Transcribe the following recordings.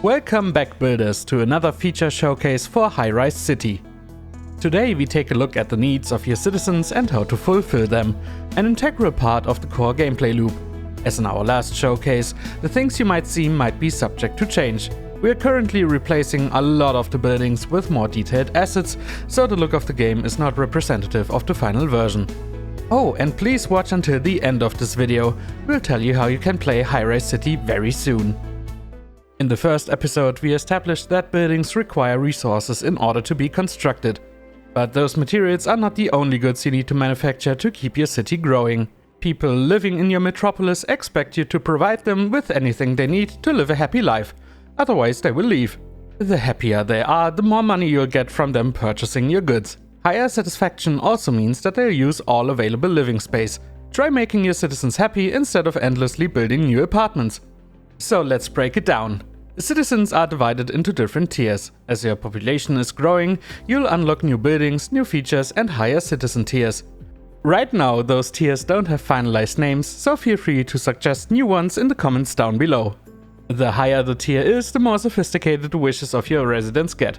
Welcome back, builders, to another feature showcase for Highrise City. Today we take a look at the needs of your citizens and how to fulfill them, an integral part of the core gameplay loop. As in our last showcase, the things you might see might be subject to change. We are currently replacing a lot of the buildings with more detailed assets, so the look of the game is not representative of the final version. Oh, and please watch until the end of this video. We'll tell you how you can play Highrise City very soon. In the first episode, we established that buildings require resources in order to be constructed. But those materials are not the only goods you need to manufacture to keep your city growing. People living in your metropolis expect you to provide them with anything they need to live a happy life. Otherwise, they will leave. The happier they are, the more money you'll get from them purchasing your goods. Higher satisfaction also means that they'll use all available living space. Try making your citizens happy instead of endlessly building new apartments. So let's break it down. Citizens are divided into different tiers. As your population is growing, you'll unlock new buildings, new features, and higher citizen tiers. Right now, those tiers don't have finalized names, so feel free to suggest new ones in the comments down below. The higher the tier is, the more sophisticated the wishes of your residents get.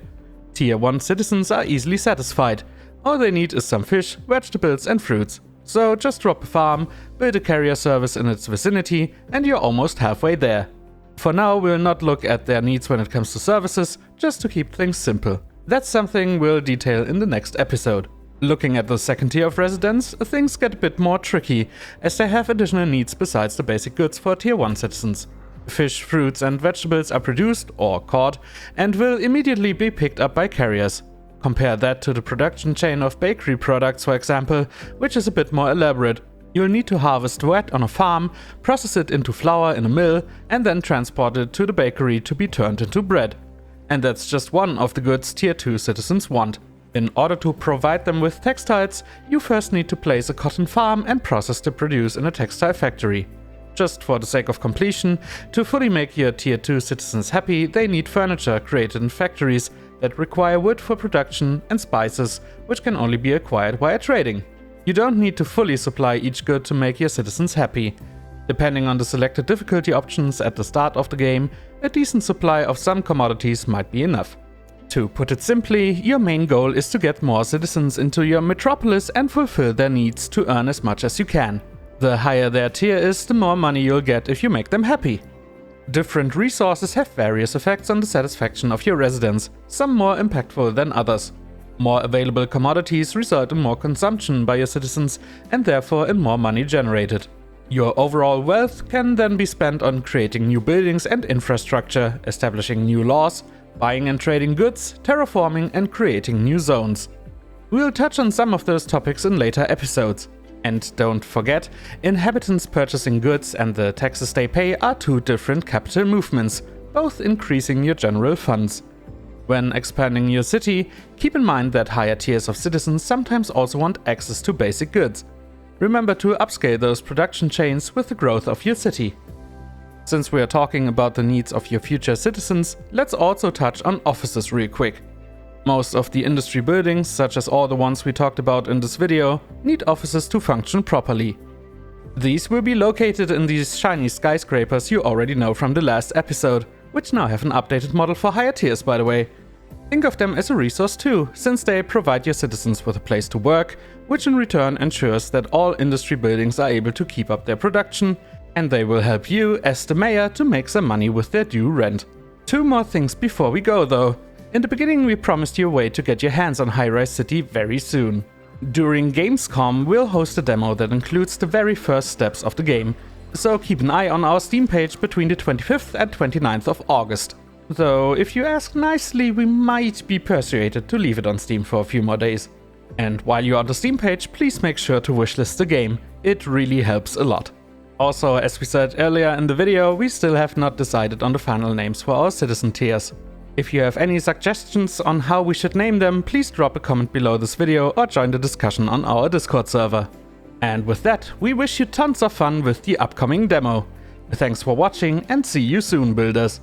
Tier 1 citizens are easily satisfied. All they need is some fish, vegetables, and fruits. So just drop a farm, build a carrier service in its vicinity, and you're almost halfway there. For now, we'll not look at their needs when it comes to services, just to keep things simple. That's something we'll detail in the next episode. Looking at the second tier of residents, things get a bit more tricky, as they have additional needs besides the basic goods for Tier 1 citizens. Fish, fruits, and vegetables are produced, or caught, and will immediately be picked up by carriers. Compare that to the production chain of bakery products, for example, which is a bit more elaborate. You'll need to harvest wheat on a farm, process it into flour in a mill, and then transport it to the bakery to be turned into bread. And that's just one of the goods Tier 2 citizens want. In order to provide them with textiles, you first need to place a cotton farm and process the produce in a textile factory. Just for the sake of completion, to fully make your Tier 2 citizens happy, they need furniture created in factories that require wood for production and spices, which can only be acquired via trading. You don't need to fully supply each good to make your citizens happy. Depending on the selected difficulty options at the start of the game, a decent supply of some commodities might be enough. To put it simply, your main goal is to get more citizens into your metropolis and fulfill their needs to earn as much as you can. The higher their tier is, the more money you'll get if you make them happy. Different resources have various effects on the satisfaction of your residents, some more impactful than others. More available commodities result in more consumption by your citizens and therefore in more money generated. Your overall wealth can then be spent on creating new buildings and infrastructure, establishing new laws, buying and trading goods, terraforming, and creating new zones. We'll touch on some of those topics in later episodes. And don't forget, inhabitants purchasing goods and the taxes they pay are two different capital movements, both increasing your general funds. When expanding your city, keep in mind that higher tiers of citizens sometimes also want access to basic goods. Remember to upscale those production chains with the growth of your city. Since we are talking about the needs of your future citizens, let's also touch on offices real quick. Most of the industry buildings, such as all the ones we talked about in this video, need offices to function properly. These will be located in these shiny skyscrapers you already know from the last episode, which now have an updated model for higher tiers, by the way. Think of them as a resource too, since they provide your citizens with a place to work, which in return ensures that all industry buildings are able to keep up their production, and they will help you, as the mayor, to make some money with their due rent. Two more things before we go though. In the beginning we promised you a way to get your hands on Highrise City very soon. During Gamescom we'll host a demo that includes the very first steps of the game, so keep an eye on our Steam page between the 25th and 29th of August. Though if you ask nicely, we might be persuaded to leave it on Steam for a few more days. And while you're on the Steam page, please make sure to wishlist the game, it really helps a lot. Also, as we said earlier in the video, we still have not decided on the final names for our citizen tiers. If you have any suggestions on how we should name them, please drop a comment below this video or join the discussion on our Discord server. And with that, we wish you tons of fun with the upcoming demo. Thanks for watching and see you soon, builders!